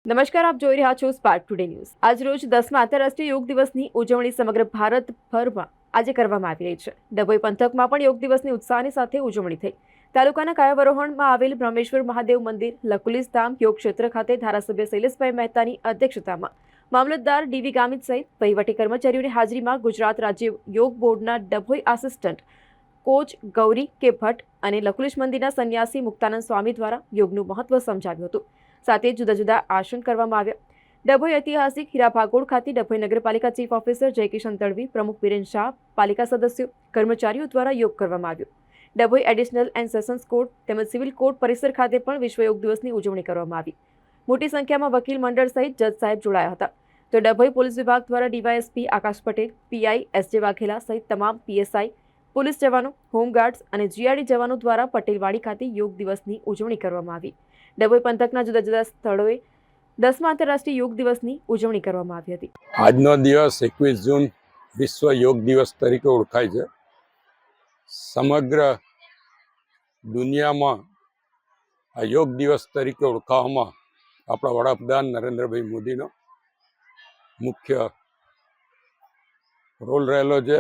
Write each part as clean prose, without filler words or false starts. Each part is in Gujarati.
નમસ્કાર, આપ જોઈ રહ્યા છો સ્પાર્ક ટુડે ન્યૂઝ। આજ રોજ 10મા આંતરરાષ્ટ્રીય યોગ દિવસની ઉજવણી સમગ્ર ભારતભરમાં આજે કરવામાં આવી રહી છે। ડભોઈ પંથકમાં પણ યોગ દિવસની ઉત્સાહની સાથે ઉજવણી થઈ। તાલુકાના કાયાવરોહણમાં આવેલ બ્રહ્મેશ્વર મહાદેવ મંદિર લકુલીસ ધામ યોગ ક્ષેત્ર ખાતે ધારાસભ્ય શૈલેષભાઈ મહેતાની અધ્યક્ષતામાં મામલતદાર ડીવી ગામિત સહિત વહીવટી કર્મચારીઓની હાજરીમાં ગુજરાત રાજ્ય યોગ બોર્ડના ડભોઈ આસિસ્ટન્ટ કોચ ગૌરી કે ભટ્ટ અને લકુલીસ મંદિરના સંન્યાસી મુક્તાનંદ સ્વામી દ્વારા યોગનું મહત્વ સમજાવ્યું હતું। સાથે જુદા જુદા આસન કરવામાં આવ્યા। ડભોઈ ઐતિહાસિક હીરા ભાગોળ ખાતે ડભોઈ નગરપાલિકા ચીફ ઓફિસર જયકિશન તડવી, પ્રમુખ વિરેન શાહ, પાલિકા સદસ્યો, કર્મચારીઓ દ્વારા યોગ કરવામાં આવ્યો। Dabhoi additional and sessions court તેમજ સિવિલ કોર્ટ પરિસર ખાતે પણ વિશ્વ યોગ દિવસની ઉજવણી કરવામાં આવી। મોટી સંખ્યામાં વકીલ મંડળ સહિત જજ સાહેબ જોડાયા હતા। તો ડભોઈ પોલીસ વિભાગ દ્વારા ડીવાયએસપી આકાશ પટેલ, પીઆઈ એસજે વાઘેલા સહિત તમામ પીએસઆઈ, પોલીસ જવાનો, હોમગાર્ડ્સ અને જીઆરડી જવાનો દ્વારા પટેલવાડી ખાતે યોગ દિવસની ઉજવણી કરવામાં આવી। ડભોઈ પંથકના જુદા જુદા સ્થળોએ 10મા આંતરરાષ્ટ્રીય યોગ દિવસની ઉજવણી કરવામાં આવી હતી। આજનો દિવસ 21 જૂન વિશ્વ યોગ દિવસ તરીકે ઓળખાય છે। સમગ્ર દુનિયામાં આ યોગ દિવસ તરીકે ઓળખાવવામાં આપણા વડાપ્રધાન નરેન્દ્રભાઈ મોદીનો મુખ્ય રોલ રહેલો છે।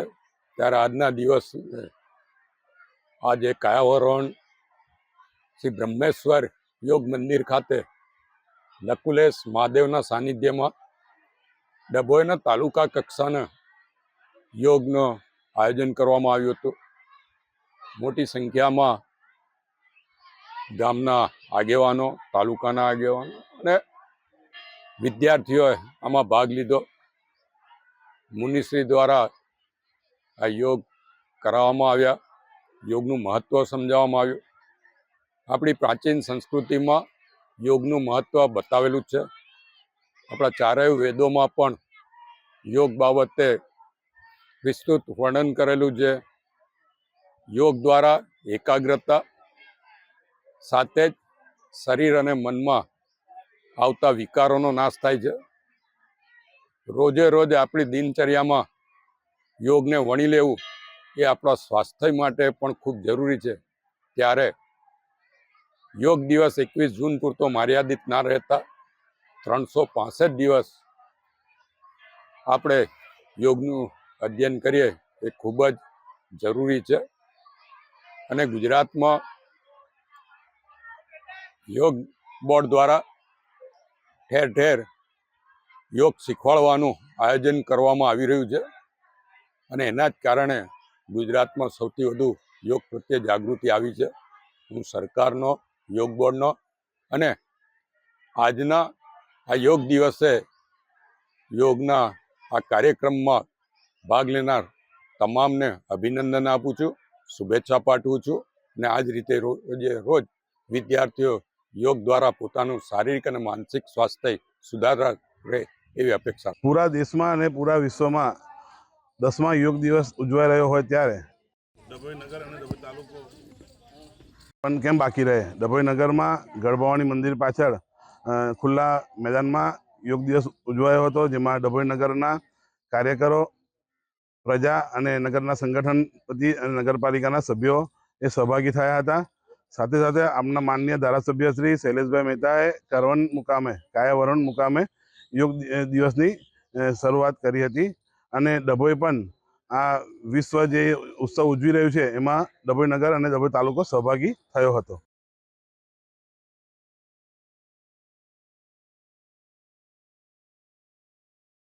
ત્યારે આજના દિવસ આજે કાયાવરોહણ શ્રી બ્રહ્મેશ્વર યોગ મંદિર ખાતે લકુલેશ મહાદેવના સાનિધ્યમાં ડભોઈના તાલુકા કક્ષાના યોગનું આયોજન કરવામાં આવ્યું હતું। મોટી સંખ્યામાં ગામના આગેવાનો, તાલુકાના આગેવાનો અને વિદ્યાર્થીઓએ આમાં ભાગ લીધો। મુનિશ્રી દ્વારા આ યોગ કરાવવામાં આવ્યા, યોગનું મહત્ત્વ સમજાવવામાં આવ્યું। આપણી પ્રાચીન સંસ્કૃતિમાં યોગનું મહત્ત્વ બતાવેલું છે। આપણા ચારેય વેદોમાં પણ યોગ બાબતે વિસ્તૃત વર્ણન કરેલું છે। યોગ દ્વારા એકાગ્રતા સાથે જ શરીર અને મનમાં આવતા વિકારોનો નાશ થાય છે। રોજે રોજ આપણી દિનચર્યામાં યોગને વણી લેવું એ આપણા સ્વાસ્થ્ય માટે પણ ખૂબ જરૂરી છે। ત્યારે યોગ દિવસ 21 જૂન પૂરતો મર્યાદિત ના રહેતા 365 દિવસ આપણે યોગનું અધ્યયન કરીએ એ ખૂબ જ જરૂરી છે। અને ગુજરાતમાં યોગ બોર્ડ દ્વારા ઠેર ઠેર યોગ શીખવાડવાનું આયોજન કરવામાં આવી રહ્યું છે। અને એના જ કારણે ગુજરાતમાં સૌથી વધુ યોગ પ્રત્યે જાગૃતિ આવી છે। હું સરકારનો, યોગ બોર્ડનો અને આજના આ યોગ દિવસે યોગના આ કાર્યક્રમમાં ભાગ લેનાર તમામને અભિનંદન આપું છું, શુભેચ્છા પાઠવું છું। અને આ જ રીતે રોજ વિદ્યાર્થીઓ યોગ દ્વારા પોતાનું શારીરિક અને માનસિક સ્વાસ્થ્ય સુધારા રહે એવી અપેક્ષા। પૂરા દેશમાં અને પૂરા વિશ્વમાં 10મા યોગ દિવસ ઉજવાઈ રહ્યો હોય ત્યારે ડભોઈ નગર અને ડભોઈ તાલુકો પણ કેમ બાકી રહે? ડભોઈ નગરમાં ગરબાવાણી મંદિર પાછળ ખુલ્લા મેદાનમાં યોગ દિવસ ઉજવાયો હતો, જેમાં ડભોઈ નગરના કાર્યકરો, પ્રજા અને નગરના સંગઠનપતિ અને નગરપાલિકાના સભ્યો એ સહભાગી થયા હતા। સાથે સાથે આમના માનનીય ધારાસભ્ય શ્રી શૈલેષભાઈ મહેતાએ કાયાવરોહણ મુકામે યોગ દિવસની શરૂઆત કરી હતી। અને ડભોઈ પણ આ વિશ્વ જે ઉત્સવ ઉજવી રહ્યું છે એમાં ડભોઈ નગર અને ડભોઈ તાલુકો સહભાગી થયો હતો।